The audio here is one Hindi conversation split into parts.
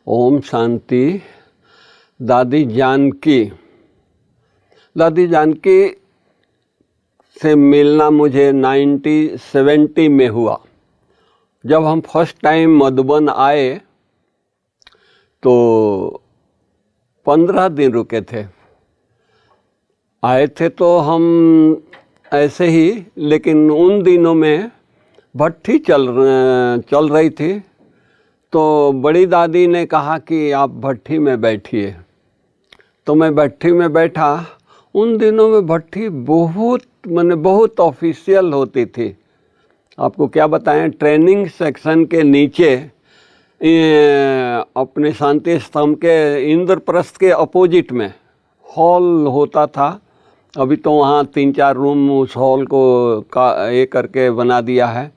ओम शांति। दादी जानकी से मिलना मुझे 1970 में हुआ। जब हम फर्स्ट टाइम मधुबन आए तो 15 दिन रुके थे। आए थे तो हम ऐसे ही, लेकिन उन दिनों में भट्ठी चल रही थी। तो बड़ी दादी ने कहा कि आप भट्ठी में बैठिए, तो मैं भट्ठी में बैठा। उन दिनों में भट्ठी बहुत ऑफिशियल होती थी। आपको क्या बताएं, ट्रेनिंग सेक्शन के नीचे अपने शांति स्तंभ के इंद्रप्रस्थ के अपोजिट में हॉल होता था। अभी तो वहाँ 3-4 रूम उस हॉल को करके बना दिया है।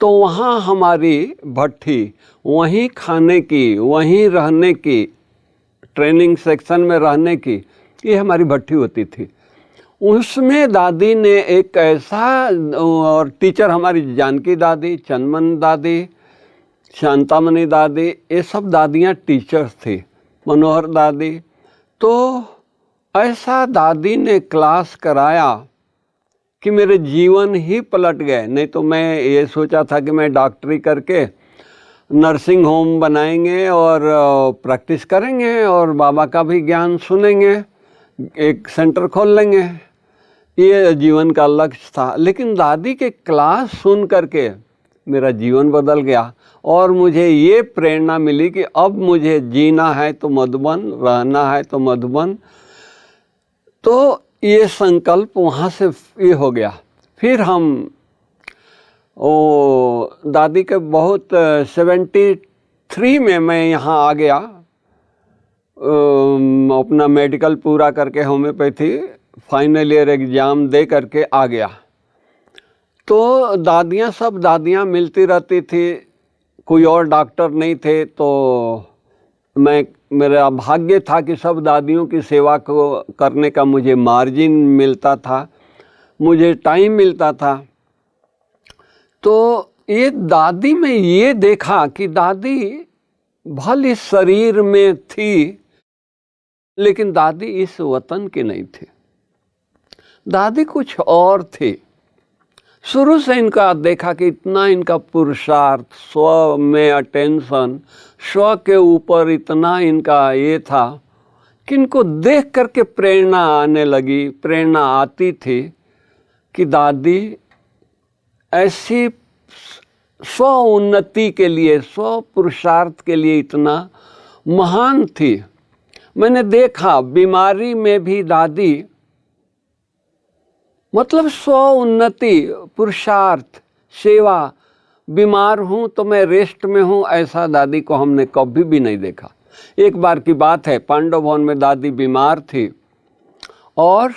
तो वहाँ हमारी भट्ठी, वहीं खाने की, वहीं रहने की, ट्रेनिंग सेक्शन में रहने की, ये हमारी भट्ठी होती थी। उसमें दादी ने एक ऐसा, और टीचर हमारी जानकी दादी, चंदमन दादी, शांतामणि दादी, ये सब दादियाँ टीचर्स थी, मनोहर दादी। तो ऐसा दादी ने क्लास कराया कि मेरे जीवन ही पलट गए। नहीं तो मैं ये सोचा था कि मैं डॉक्टरी करके नर्सिंग होम बनाएंगे और प्रैक्टिस करेंगे और बाबा का भी ज्ञान सुनेंगे, एक सेंटर खोल लेंगे, ये जीवन का लक्ष्य था। लेकिन दादी के क्लास सुन करके मेरा जीवन बदल गया और मुझे ये प्रेरणा मिली कि अब मुझे जीना है तो मधुबन, रहना है तो मधुबन। तो ये संकल्प वहाँ से ये हो गया। फिर हम दादी के 73 में मैं यहाँ आ गया, अपना मेडिकल पूरा करके होम्योपैथी फाइनल ईयर एग्ज़ाम दे करके आ गया। तो दादियाँ मिलती रहती थी, कोई और डॉक्टर नहीं थे। तो मेरा भाग्य था कि सब दादियों की सेवा को करने का मुझे मार्जिन मिलता था, मुझे टाइम मिलता था। तो ये दादी में ये देखा कि दादी भले शरीर में थी, लेकिन दादी इस वतन की नहीं थी। दादी कुछ और थी। शुरू से इनका देखा कि इतना इनका पुरुषार्थ, स्व में अटेंशन, स्व के ऊपर इतना इनका ये था कि इनको देख करके प्रेरणा आने लगी, प्रेरणा आती थी कि दादी ऐसी स्व उन्नति के लिए, स्व पुरुषार्थ के लिए इतना महान थी। मैंने देखा बीमारी में भी दादी, मतलब स्व उन्नति, पुरुषार्थ, सेवा। बीमार हूँ तो मैं रेस्ट में हूँ, ऐसा दादी को हमने कभी भी नहीं देखा। एक बार की बात है, पांडव भवन में दादी बीमार थी और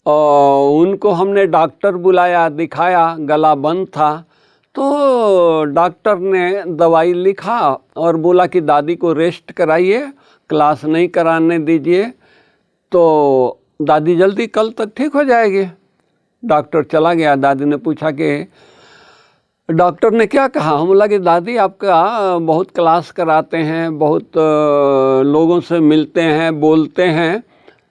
उनको हमने डॉक्टर बुलाया, दिखाया, गला बंद था। तो डॉक्टर ने दवाई लिखा और बोला कि दादी को रेस्ट कराइए, क्लास नहीं कराने दीजिए, तो दादी जल्दी कल तक ठीक हो जाएगी। डॉक्टर चला गया। दादी ने पूछा कि डॉक्टर ने क्या कहा? हम बोला कि दादी आपका बहुत क्लास कराते हैं, बहुत लोगों से मिलते हैं, बोलते हैं,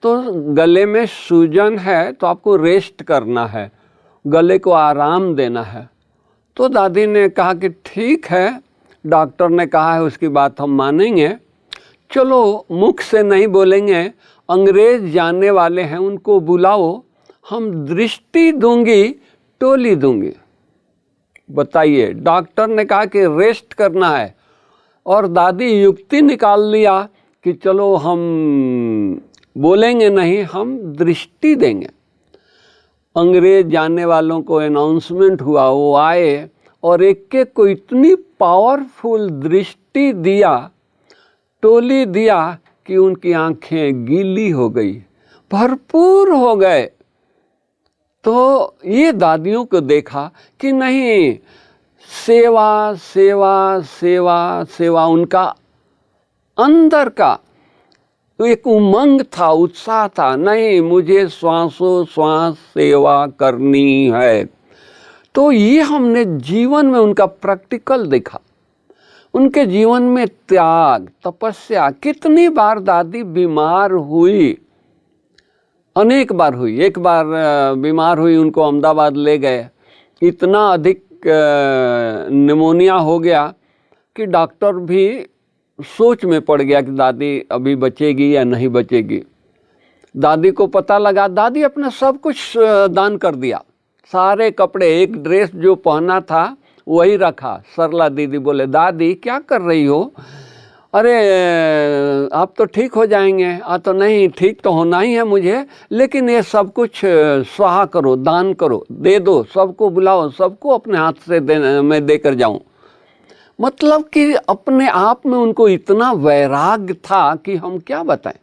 तो गले में सूजन है तो आपको रेस्ट करना है, गले को आराम देना है। तो दादी ने कहा कि ठीक है, डॉक्टर ने कहा है उसकी बात हम मानेंगे, चलो मुख से नहीं बोलेंगे, अंग्रेज जानने वाले हैं उनको बुलाओ, हम दृष्टि दूंगी, टोली दूंगी। बताइए, डॉक्टर ने कहा कि रेस्ट करना है और दादी युक्ति निकाल लिया कि चलो हम बोलेंगे नहीं, हम दृष्टि देंगे। अंग्रेज जानने वालों को अनाउंसमेंट हुआ, वो आए और एक एक को इतनी पावरफुल दृष्टि दिया, टोली दिया कि उनकी आंखें गीली हो गई, भरपूर हो गए। तो ये दादियों को देखा कि नहीं, सेवा सेवा सेवा सेवा, उनका अंदर का एक उमंग था, उत्साह था, नहीं मुझे श्वासों श्वास सेवा करनी है। तो ये हमने जीवन में उनका प्रैक्टिकल देखा। उनके जीवन में त्याग, तपस्या। कितनी बार दादी बीमार हुई, अनेक बार हुई। एक बार बीमार हुई, उनको अहमदाबाद ले गए। इतना अधिक निमोनिया हो गया कि डॉक्टर भी सोच में पड़ गया कि दादी अभी बचेगी या नहीं बचेगी। दादी को पता लगा, दादी अपना सब कुछ दान कर दिया, सारे कपड़े, एक ड्रेस जो पहना था वही रखा। सरला दीदी बोले, दादी क्या कर रही हो? अरे आप तो ठीक हो जाएंगे। तो नहीं, ठीक तो होना ही है मुझे, लेकिन ये सब कुछ स्वाहा करो, दान करो, दे दो, सबको बुलाओ, सबको अपने हाथ से मैं देकर जाऊं। मतलब कि अपने आप में उनको इतना वैराग्य था कि हम क्या बताएं,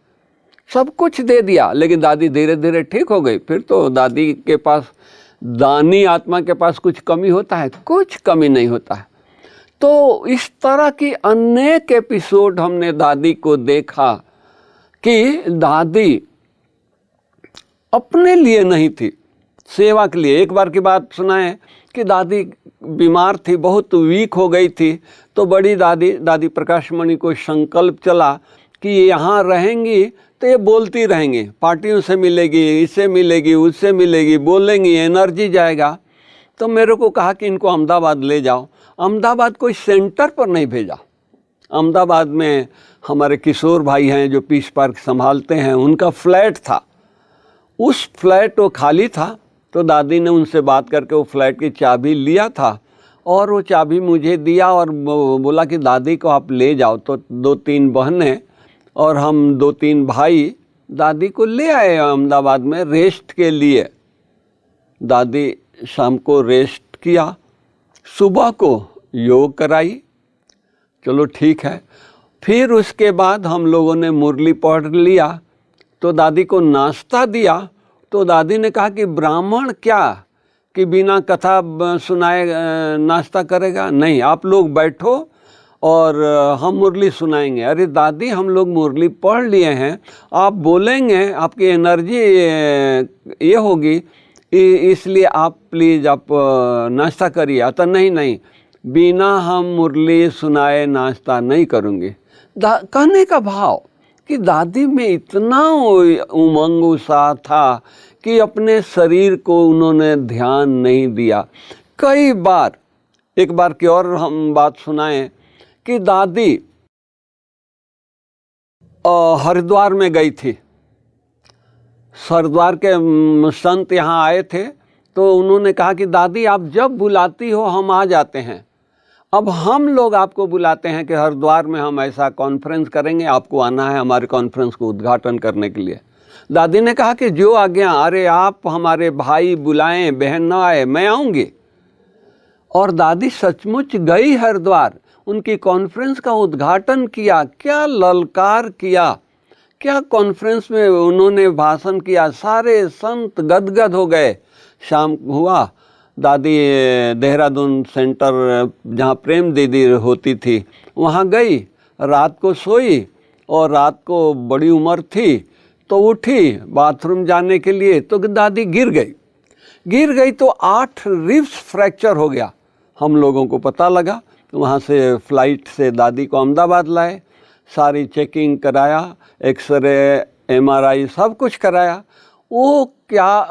सब कुछ दे दिया। लेकिन दादी धीरे धीरे ठीक हो गई। फिर तो दादी के पास, दानी आत्मा के पास कुछ कमी होता है? कुछ कमी नहीं होता है। तो इस तरह की अनेक एपिसोड हमने दादी को देखा कि दादी अपने लिए नहीं थी, सेवा के लिए। एक बार की बात सुनाए कि दादी बीमार थी, बहुत वीक हो गई थी। तो बड़ी दादी प्रकाशमणि को संकल्प चला कि यहाँ रहेंगी तो ये बोलती रहेंगी, पार्टियों से मिलेगी, इससे मिलेगी, उससे मिलेगी, बोलेंगी, एनर्जी जाएगा। तो मेरे को कहा कि इनको अहमदाबाद ले जाओ। अहमदाबाद कोई सेंटर पर नहीं भेजा। अहमदाबाद में हमारे किशोर भाई हैं जो पीस पार्क संभालते हैं, उनका फ्लैट था। उस फ्लैट वो खाली था, तो दादी ने उनसे बात करके वो फ्लैट की चाबी लिया था और वो चाबी मुझे दिया और बोला कि दादी को आप ले जाओ। तो 2-3 बहनें और हम 2-3 भाई दादी को ले आए अहमदाबाद में रेस्ट के लिए। दादी शाम को रेस्ट किया, सुबह को योग कराई, चलो ठीक है। फिर उसके बाद हम लोगों ने मुरली पढ़ लिया, तो दादी को नाश्ता दिया। तो दादी ने कहा कि ब्राह्मण क्या कि बिना कथा सुनाए नाश्ता करेगा? नहीं, आप लोग बैठो और हम मुरली सुनाएंगे। अरे दादी, हम लोग मुरली पढ़ लिए हैं, आप बोलेंगे, आपकी एनर्जी ये होगी, इसलिए आप प्लीज़ आप नाश्ता करिए। तो नहीं, बिना हम मुरली सुनाए नाश्ता नहीं करूँगी। कहने का भाव कि दादी में इतना उमंग उत्साह था कि अपने शरीर को उन्होंने ध्यान नहीं दिया। कई बार, एक बार की और हम बात सुनाएं कि दादी हरिद्वार में गई थी। हरिद्वार के संत यहाँ आए थे, तो उन्होंने कहा कि दादी आप जब बुलाती हो हम आ जाते हैं। अब हम लोग आपको बुलाते हैं कि हरिद्वार में हम ऐसा कॉन्फ्रेंस करेंगे, आपको आना है हमारे कॉन्फ्रेंस को उद्घाटन करने के लिए। दादी ने कहा कि जो आज्ञा। अरे आप हमारे भाई बुलाएं, बहन ना आए, मैं आऊँगी। और दादी सचमुच गई हरिद्वार, उनकी कॉन्फ्रेंस का उद्घाटन किया। क्या ललकार किया, क्या कॉन्फ्रेंस में उन्होंने भाषण किया, सारे संत गदगद हो गए। शाम हुआ, दादी देहरादून सेंटर जहाँ प्रेम दीदी होती थी वहाँ गई, रात को सोई और रात को बड़ी उम्र थी तो उठी बाथरूम जाने के लिए, तो दादी गिर गई तो 8 रिब्स फ्रैक्चर हो गया। हम लोगों को पता लगा, वहाँ से फ्लाइट से दादी को अहमदाबाद लाए, सारी चेकिंग कराया, एक्सरे, MRI सब कुछ कराया। वो क्या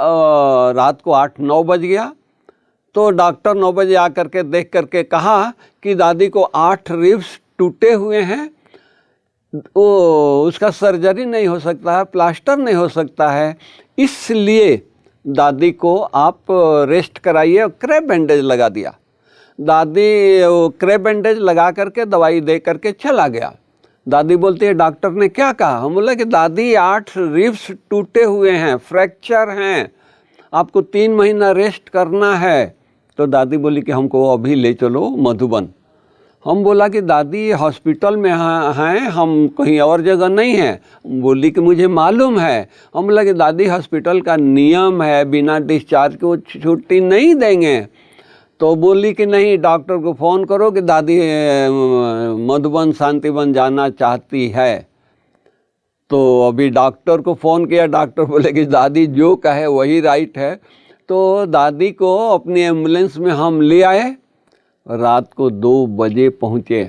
रात को 8-9 बज गया, तो डॉक्टर 9 बजे आकर के देख करके कहा कि दादी को 8 रिब्स टूटे हुए हैं, उसका सर्जरी नहीं हो सकता है, प्लास्टर नहीं हो सकता है, इसलिए दादी को आप रेस्ट कराइए। और क्रेप बैंडेज लगा दिया। दादी वो क्रेप बैंडेज लगा करके दवाई दे करके चला गया। दादी बोलती है डॉक्टर ने क्या कहा? हम बोला कि दादी 8 रिब्स टूटे हुए हैं, फ्रैक्चर हैं, आपको 3 महीना रेस्ट करना है। तो दादी बोली कि हमको अभी ले चलो मधुबन। हम बोला कि दादी हॉस्पिटल में हैं, हम कहीं और जगह नहीं हैं। बोली कि मुझे मालूम है। हम बोला कि दादी हॉस्पिटल का नियम है, बिना डिस्चार्ज को छुट्टी नहीं देंगे। तो बोली कि नहीं, डॉक्टर को फ़ोन करो कि दादी मधुबन शांतिवन जाना चाहती है। तो अभी डॉक्टर को फ़ोन किया, डॉक्टर बोले कि दादी जो कहे वही राइट है। तो दादी को अपनी एम्बुलेंस में हम ले आए, रात को 2 बजे पहुँचे।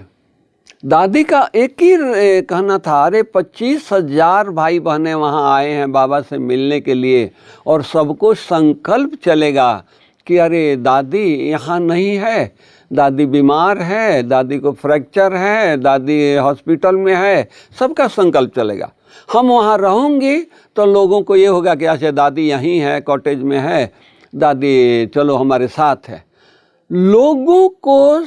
दादी का एक ही कहना था, अरे 25,000 भाई बहनें वहाँ आए हैं बाबा से मिलने के लिए, और सबको संकल्प चलेगा कि अरे दादी यहाँ नहीं है, दादी बीमार है, दादी को फ्रैक्चर है, दादी हॉस्पिटल में है, सबका संकल्प चलेगा। हम वहाँ रहूँगी तो लोगों को ये होगा कि अच्छा दादी यहीं है, कॉटेज में है, दादी चलो हमारे साथ है। लोगों को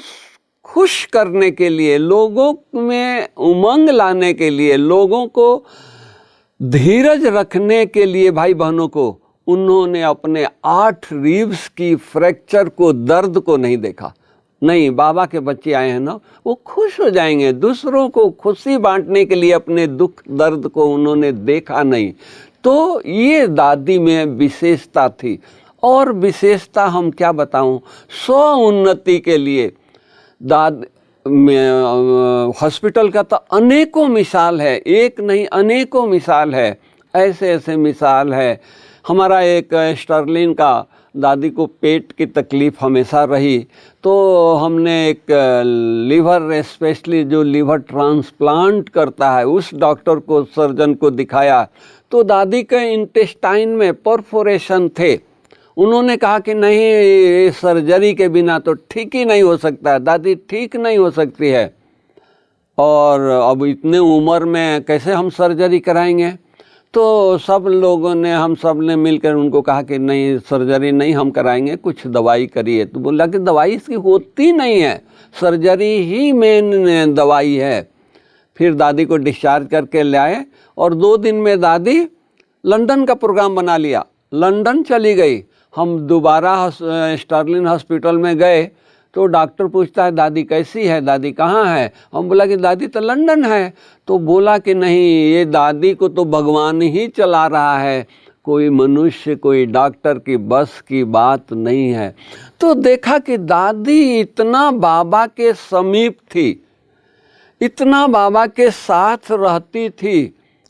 खुश करने के लिए, लोगों में उमंग लाने के लिए, लोगों को धीरज रखने के लिए भाई बहनों को, उन्होंने अपने 8 रिब्स की फ्रैक्चर को, दर्द को नहीं देखा। नहीं, बाबा के बच्चे आए हैं ना, वो खुश हो जाएंगे। दूसरों को खुशी बांटने के लिए अपने दुख दर्द को उन्होंने देखा नहीं। तो ये दादी में विशेषता थी। और विशेषता हम क्या बताऊं, स्व उन्नति के लिए हॉस्पिटल का तो अनेकों मिसाल है, एक नहीं अनेकों मिसाल है, ऐसे ऐसे मिसाल है। हमारा एक स्टर्लिन का, दादी को पेट की तकलीफ़ हमेशा रही, तो हमने एक लीवर स्पेशलिस्ट जो लीवर ट्रांसप्लांट करता है उस डॉक्टर को, सर्जन को दिखाया, तो दादी के इंटेस्टाइन में परफोरेशन थे। उन्होंने कहा कि नहीं, सर्जरी के बिना तो ठीक ही नहीं हो सकता, दादी ठीक नहीं हो सकती है, और अब इतने उम्र में कैसे हम सर्जरी कराएंगे। तो सब लोगों ने, हम सब ने मिलकर उनको कहा कि नहीं, सर्जरी नहीं हम कराएंगे, कुछ दवाई करिए। तो बोला कि दवाई इसकी होती नहीं है, सर्जरी ही मेन दवाई है। फिर दादी को डिस्चार्ज करके ले आए, और 2 दिन में दादी लंदन का प्रोग्राम बना लिया, लंदन चली गई। हम दोबारा स्टर्लिन हॉस्पिटल में गए तो डॉक्टर पूछता है दादी कैसी है, दादी कहाँ है। हम बोला कि दादी तो लंदन है। तो बोला कि नहीं, ये दादी को तो भगवान ही चला रहा है, कोई मनुष्य, कोई डॉक्टर की बस की बात नहीं है। तो देखा कि दादी इतना बाबा के समीप थी, इतना बाबा के साथ रहती थी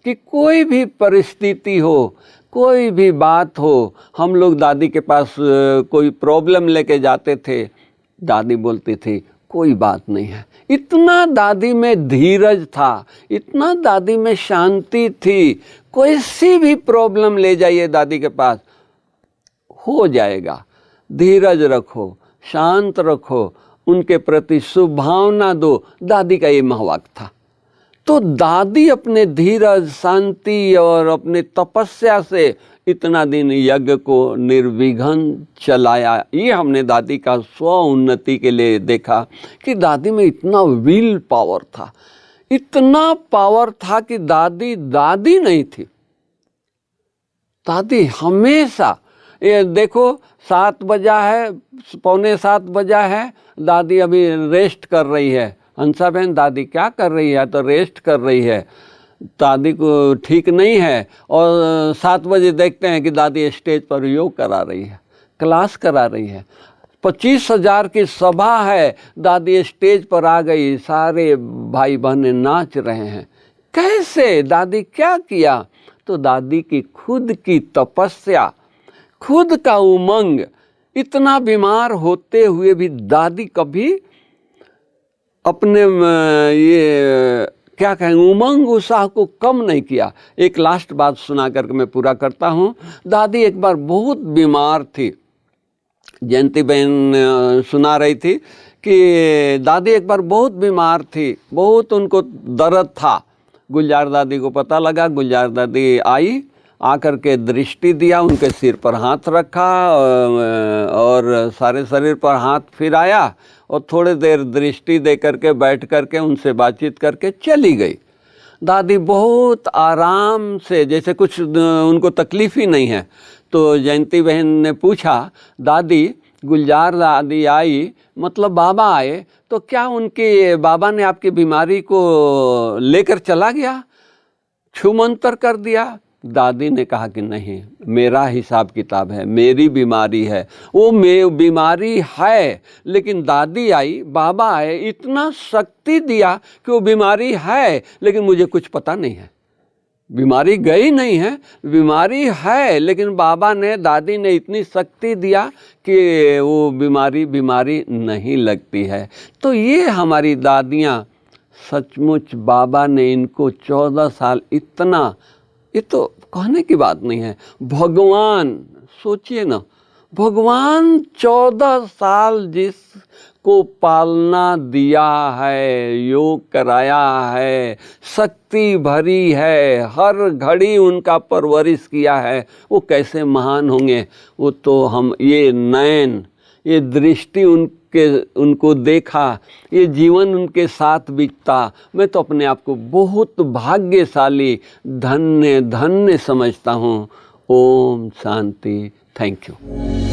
कि कोई भी परिस्थिति हो, कोई भी बात हो, हम लोग दादी के पास कोई प्रॉब्लम लेके जाते थे, दादी बोलती थी कोई बात नहीं है। इतना दादी में धीरज था, इतना दादी में शांति थी, कोई सी भी प्रॉब्लम ले जाइए दादी के पास, हो जाएगा। धीरज रखो, शांत रखो, उनके प्रति शुभ भावना दो। दादी का ये महवाक था। तो दादी अपने धीरज, शांति और अपने तपस्या से इतना दिन यज्ञ को निर्विघ्न चलाया। ये हमने दादी का स्व उन्नति के लिए देखा कि दादी में इतना विल पावर था, इतना पावर था कि दादी दादी नहीं थी। दादी हमेशा, ये देखो 7 बजा है, 6:45 बजा है, दादी अभी रेस्ट कर रही है। हंसा बहन दादी क्या कर रही है, तो रेस्ट कर रही है, दादी को ठीक नहीं है। और 7 बजे देखते हैं कि दादी स्टेज पर योग करा रही है, क्लास करा रही है। 25,000 की सभा है, दादी स्टेज पर आ गई, सारे भाई बहनें नाच रहे हैं। कैसे, दादी क्या किया? तो दादी की खुद की तपस्या, खुद का उमंग। इतना बीमार होते हुए भी दादी कभी अपने ये क्या कहें, उमंग उत्साह को कम नहीं किया। एक लास्ट बात सुना करके मैं पूरा करता हूँ। दादी एक बार बहुत बीमार थी, जयंती बहन सुना रही थी कि दादी एक बार बहुत बीमार थी, बहुत उनको दर्द था। गुलजार दादी को पता लगा, गुलजार दादी आई, आकर के दृष्टि दिया, उनके सिर पर हाथ रखा और सारे शरीर पर हाथ फिराया और थोड़ी देर दृष्टि दे करके बैठ करके उनसे बातचीत करके चली गई। दादी बहुत आराम से, जैसे कुछ उनको तकलीफ़ ही नहीं है। तो जयंती बहन ने पूछा, दादी गुलजार दादी आई, मतलब बाबा आए, तो क्या उनके बाबा ने आपकी बीमारी को लेकर चला गया, छूमंतर कर दिया? दादी ने कहा कि नहीं, मेरा हिसाब किताब है, मेरी बीमारी है, वो बीमारी है, लेकिन दादी आई, बाबा आए, इतना शक्ति दिया कि वो बीमारी है, लेकिन मुझे कुछ पता नहीं है। बीमारी गई नहीं है, बीमारी है, लेकिन बाबा ने, दादी ने इतनी शक्ति दिया कि वो बीमारी नहीं लगती है। तो ये हमारी दादियाँ सचमुच बाबा ने इनको 14 साल इतना, ये तो कहने की बात नहीं है। भगवान, सोचिए ना, भगवान 14 साल जिसको पालना दिया है, योग कराया है, शक्ति भरी है, हर घड़ी उनका परवरिश किया है, वो कैसे महान होंगे। वो तो हम ये नयन, ये दृष्टि उनको देखा, ये जीवन उनके साथ बीतता, मैं तो अपने आप को बहुत भाग्यशाली, धन्य धन्य समझता हूँ। ओम शांति। Thank you.